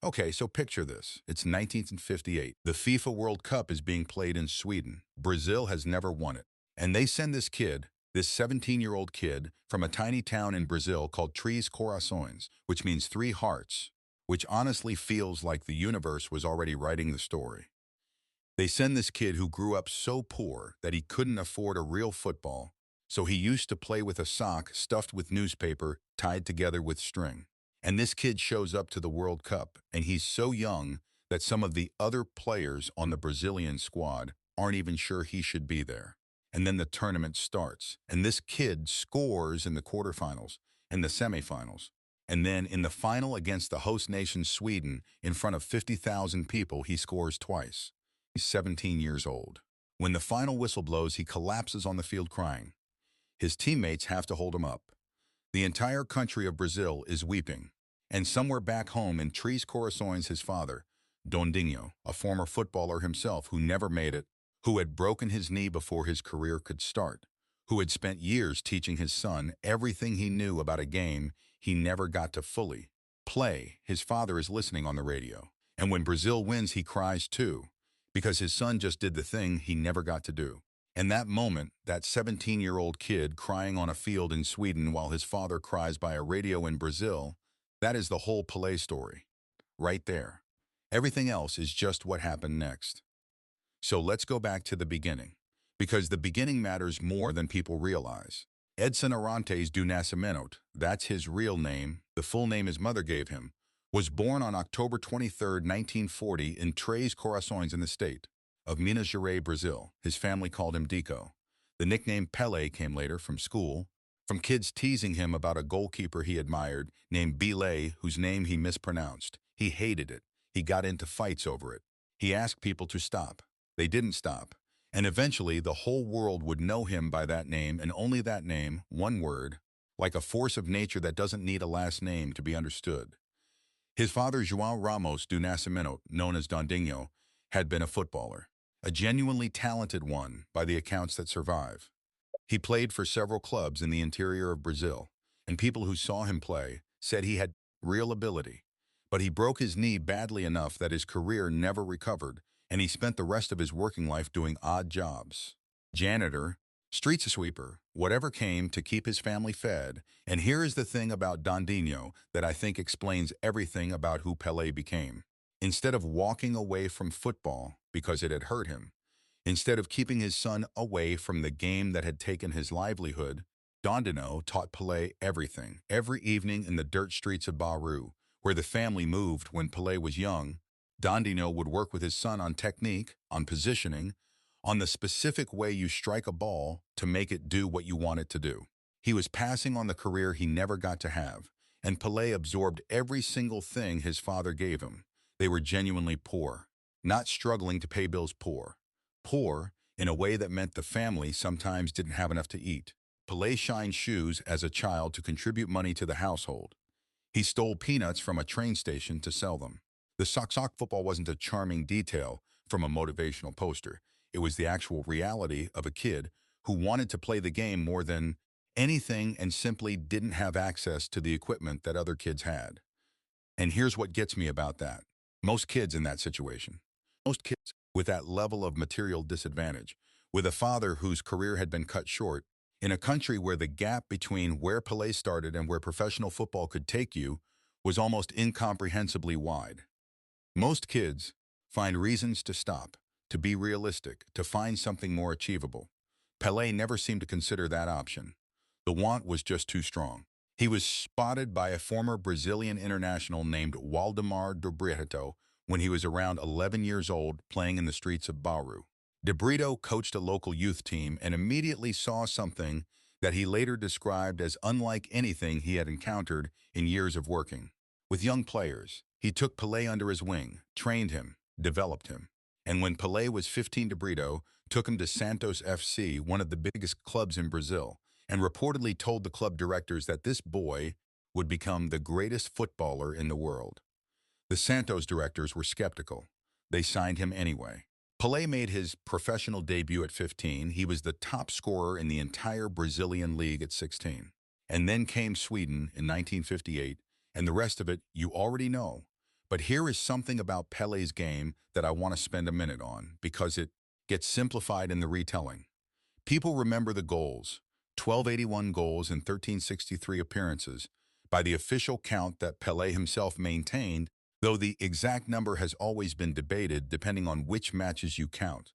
Okay, so picture this. It's 1958. The FIFA World Cup is being played in Sweden. Brazil has never won it. And they send this kid, this 17-year-old kid, from a tiny town in Brazil called Três Corações, which means three hearts, which honestly feels like the universe was already writing the story. They send this kid who grew up so poor that he couldn't afford a real football, so he used to play with a sock stuffed with newspaper tied together with string. And this kid shows up to the World Cup, and he's so young that some of the other players on the Brazilian squad aren't even sure he should be there. And then the tournament starts, and this kid scores in the quarterfinals and the semifinals. And then in the final against the host nation Sweden, in front of 50,000 people, he scores twice. He's 17 years old. When the final whistle blows, he collapses on the field crying. His teammates have to hold him up. The entire country of Brazil is weeping. And somewhere back home in Três Corações, his father, Dondinho, a former footballer himself who never made it, who had broken his knee before his career could start, who had spent years teaching his son everything he knew about a game he never got to fully play. His father is listening on the radio. And when Brazil wins, he cries too, because his son just did the thing he never got to do. And that moment, that 17-year-old kid crying on a field in Sweden while his father cries by a radio in Brazil, that is the whole Pelé story, right there. Everything else is just what happened next. So let's go back to the beginning, because the beginning matters more than people realize. Edson Arantes do Nascimento, that's his real name, the full name his mother gave him, was born on October 23, 1940 in Três Corações in the state of Minas Gerais, Brazil. His family called him Dico. The nickname Pelé came later from school, from kids teasing him about a goalkeeper he admired named Pelé, whose name he mispronounced. He hated it. He got into fights over it. He asked people to stop. They didn't stop. And eventually, the whole world would know him by that name, and only that name, one word, like a force of nature that doesn't need a last name to be understood. His father, João Ramos do Nascimento, known as Dondinho, had been a footballer, a genuinely talented one by the accounts that survive. He played for several clubs in the interior of Brazil, and people who saw him play said he had real ability. But he broke his knee badly enough that his career never recovered, and he spent the rest of his working life doing odd jobs. Janitor, street sweeper, whatever came to keep his family fed. And here is the thing about Dondinho that I think explains everything about who Pelé became. Instead of walking away from football because it had hurt him, instead of keeping his son away from the game that had taken his livelihood, Dondinho taught Pelé everything. Every evening in the dirt streets of Bauru, where the family moved when Pelé was young, Dondinho would work with his son on technique, on positioning, on the specific way you strike a ball to make it do what you want it to do. He was passing on the career he never got to have, and Pelé absorbed every single thing his father gave him. They were genuinely poor, not struggling to pay bills poor. Poor in a way that meant the family sometimes didn't have enough to eat. Pelé shined shoes as a child to contribute money to the household. He stole peanuts from a train station to sell them. The sock football wasn't a charming detail from a motivational poster. It was the actual reality of a kid who wanted to play the game more than anything and simply didn't have access to the equipment that other kids had. And here's what gets me about that. Most kids in that situation, most kids with that level of material disadvantage, with a father whose career had been cut short, in a country where the gap between where Pelé started and where professional football could take you was almost incomprehensibly wide. Most kids find reasons to stop, to be realistic, to find something more achievable. Pelé never seemed to consider that option. The want was just too strong. He was spotted by a former Brazilian international named Waldemar de Brito when he was around 11 years old playing in the streets of Bauru. De Brito coached a local youth team and immediately saw something that he later described as unlike anything he had encountered in years of working. With young players, he took Pelé under his wing, trained him, developed him. And when Pelé was 15, De Brito took him to Santos FC, one of the biggest clubs in Brazil, and reportedly told the club directors that this boy would become the greatest footballer in the world. The Santos directors were skeptical. They signed him anyway. Pelé made his professional debut at 15. He was the top scorer in the entire Brazilian league at 16. And then came Sweden in 1958, and the rest of it you already know. But here is something about Pelé's game that I want to spend a minute on because it gets simplified in the retelling. People remember the goals, 1281 goals and 1363 appearances, by the official count that Pelé himself maintained, though the exact number has always been debated depending on which matches you count.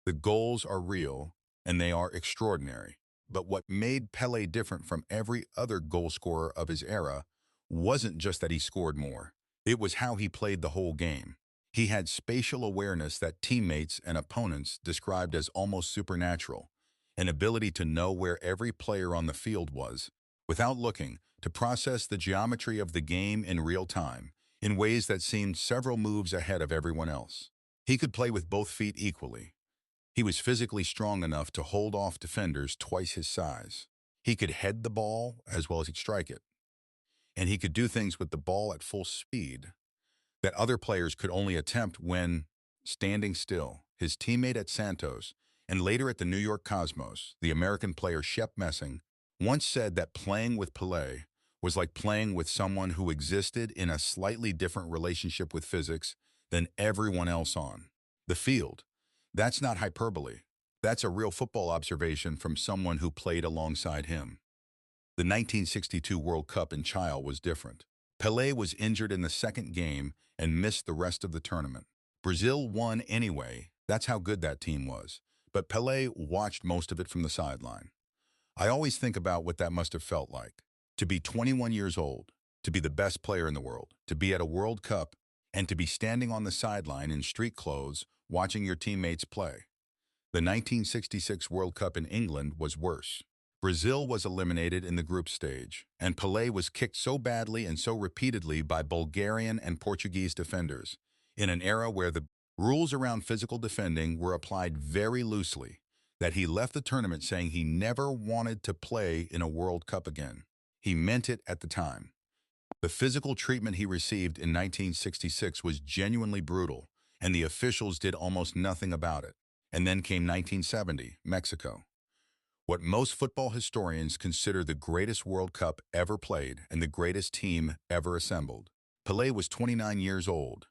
The goals are real, and they are extraordinary. But what made Pelé different from every other goal scorer of his era wasn't just that he scored more. It was how he played the whole game. He had spatial awareness that teammates and opponents described as almost supernatural, an ability to know where every player on the field was, without looking, to process the geometry of the game in real time, in ways that seemed several moves ahead of everyone else. He could play with both feet equally. He was physically strong enough to hold off defenders twice his size. He could head the ball as well as strike it. And he could do things with the ball at full speed that other players could only attempt when standing still. His teammate at Santos and later at the New York Cosmos, the American player Shep Messing, once said that playing with Pelé was like playing with someone who existed in a slightly different relationship with physics than everyone else on the field. That's not hyperbole. That's a real football observation from someone who played alongside him. The 1962 World Cup in Chile was different. Pelé was injured in the second game and missed the rest of the tournament. Brazil won anyway. That's how good that team was. But Pelé watched most of it from the sideline. I always think about what that must have felt like. To be 21 years old, to be the best player in the world, to be at a World Cup, and to be standing on the sideline in street clothes watching your teammates play. The 1966 World Cup in England was worse. Brazil was eliminated in the group stage, and Pelé was kicked so badly and so repeatedly by Bulgarian and Portuguese defenders, in an era where the rules around physical defending were applied very loosely, that he left the tournament saying he never wanted to play in a World Cup again. He meant it at the time. The physical treatment he received in 1966 was genuinely brutal, and the officials did almost nothing about it. And then came 1970, Mexico. What most football historians consider the greatest World Cup ever played and the greatest team ever assembled. Pelé was 29 years old.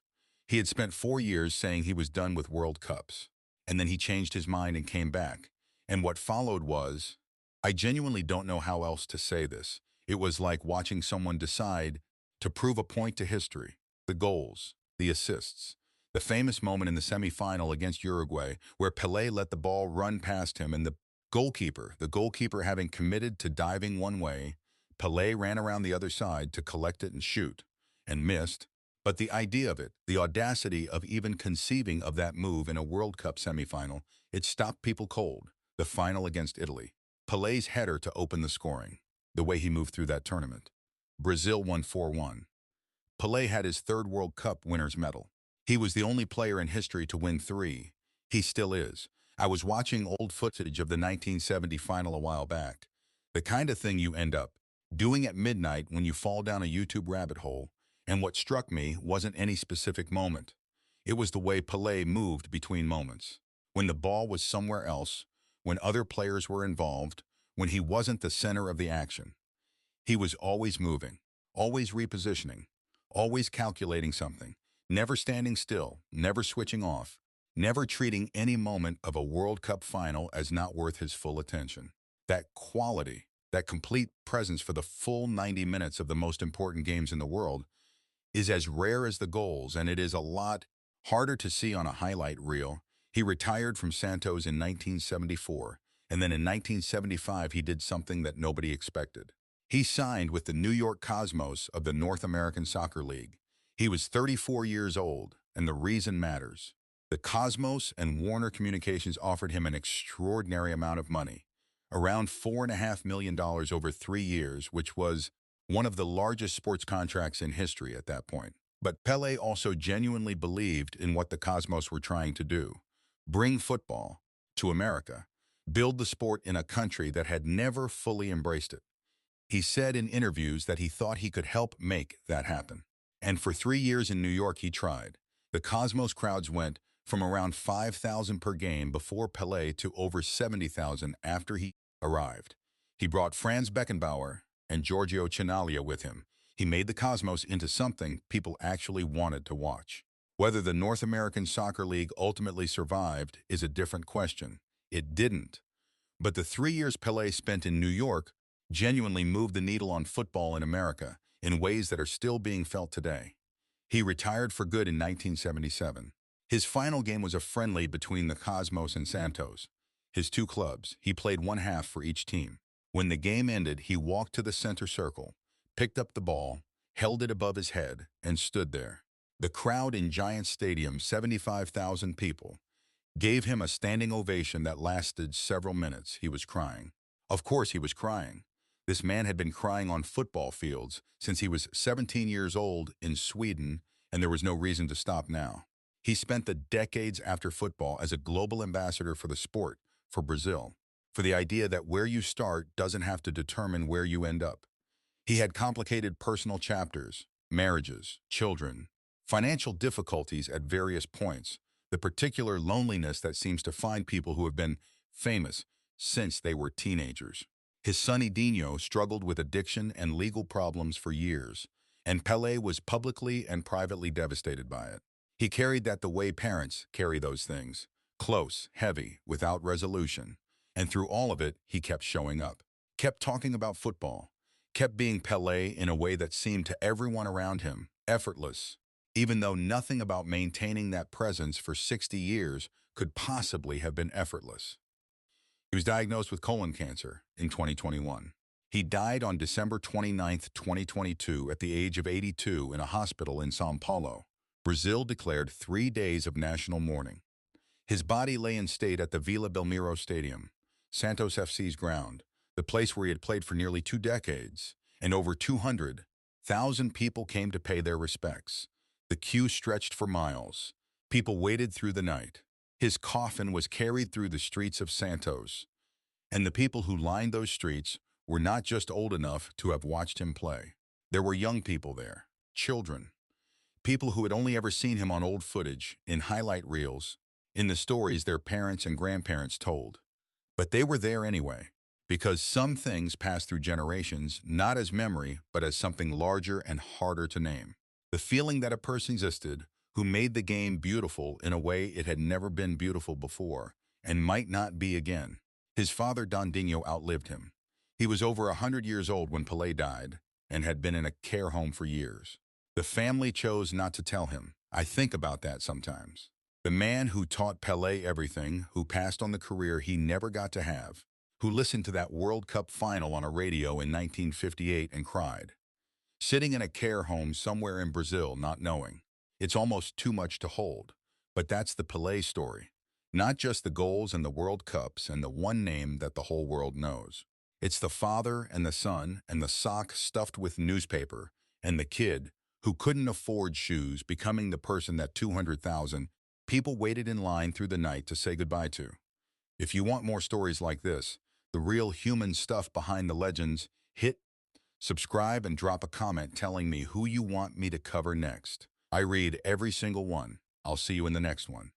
He had spent 4 years saying he was done with World Cups, and then he changed his mind and came back. And what followed was, I genuinely don't know how else to say this. It was like watching someone decide to prove a point to history. The goals, the assists, the famous moment in the semifinal against Uruguay where Pelé let the ball run past him and the goalkeeper having committed to diving one way, Pelé ran around the other side to collect it and shoot, and missed. But the idea of it, the audacity of even conceiving of that move in a World Cup semifinal, it stopped people cold. The final against Italy. Pelé's header to open the scoring. The way he moved through that tournament. Brazil won 4-1. Pelé had his third World Cup winner's medal. He was the only player in history to win 3. He still is. I was watching old footage of the 1970 final a while back. The kind of thing you end up doing at midnight when you fall down a YouTube rabbit hole, and what struck me wasn't any specific moment. It was the way Pelé moved between moments. When the ball was somewhere else, when other players were involved, when he wasn't the center of the action. He was always moving, always repositioning, always calculating something, never standing still, never switching off, never treating any moment of a World Cup final as not worth his full attention. That quality, that complete presence for the full 90 minutes of the most important games in the world is as rare as the goals, and it is a lot harder to see on a highlight reel. He retired from Santos in 1974, and then in 1975 he did something that nobody expected. He signed with the New York Cosmos of the North American Soccer League. He was 34 years old, and the reason matters. The Cosmos and Warner Communications offered him an extraordinary amount of money, around $4.5 million over 3 years, which was one of the largest sports contracts in history at that point. But Pelé also genuinely believed in what the Cosmos were trying to do. Bring football to America, build the sport in a country that had never fully embraced it. He said in interviews that he thought he could help make that happen. And for 3 years in New York he tried. The Cosmos crowds went from around 5,000 per game before Pelé to over 70,000 after he arrived. He brought Franz Beckenbauer and Giorgio Chinaglia with him. He made the cosmos into something people actually wanted to watch. Whether the North American Soccer League ultimately survived is a different question. It didn't. But the 3 years Pelé spent in New York genuinely moved the needle on football in America in ways that are still being felt today. He retired for good in 1977. His final game was a friendly between the Cosmos and Santos, his two clubs. He played one half for each team. When the game ended, he walked to the center circle, picked up the ball, held it above his head, and stood there. The crowd in Giant Stadium, 75,000 people, gave him a standing ovation that lasted several minutes. He was crying. Of course he was crying. This man had been crying on football fields since he was 17 years old in Sweden, and there was no reason to stop now. He spent the decades after football as a global ambassador for the sport, for Brazil, for the idea that where you start doesn't have to determine where you end up. He had complicated personal chapters, marriages, children, financial difficulties at various points, the particular loneliness that seems to find people who have been famous since they were teenagers. His son Dondinho struggled with addiction and legal problems for years, and Pelé was publicly and privately devastated by it. He carried that the way parents carry those things, close, heavy, without resolution. And through all of it, he kept showing up, kept talking about football, kept being Pelé in a way that seemed to everyone around him effortless, even though nothing about maintaining that presence for 60 years could possibly have been effortless. He was diagnosed with colon cancer in 2021. He died on December 29, 2022, at the age of 82 in a hospital in São Paulo. Brazil declared 3 days of national mourning. His body lay in state at the Vila Belmiro Stadium, Santos FC's ground, the place where he had played for nearly 2 decades, and over 200,000 people came to pay their respects. The queue stretched for miles. People waited through the night. His coffin was carried through the streets of Santos, and the people who lined those streets were not just old enough to have watched him play. There were young people there, children, people who had only ever seen him on old footage, in highlight reels, in the stories their parents and grandparents told. But they were there anyway, because some things pass through generations, not as memory, but as something larger and harder to name. The feeling that a person existed who made the game beautiful in a way it had never been beautiful before, and might not be again. His father Dondinho outlived him. He was over 100 years old when Pelé died, and had been in a care home for years. The family chose not to tell him. I think about that sometimes. The man who taught Pelé everything, who passed on the career he never got to have, who listened to that World Cup final on a radio in 1958 and cried. Sitting in a care home somewhere in Brazil not knowing. It's almost too much to hold. But that's the Pelé story. Not just the goals and the World Cups and the one name that the whole world knows. It's the father and the son and the sock stuffed with newspaper and the kid who couldn't afford shoes becoming the person that 200,000 people waited in line through the night to say goodbye to. If you want more stories like this, the real human stuff behind the legends, hit subscribe and drop a comment telling me who you want me to cover next. I read every single one. I'll see you in the next one.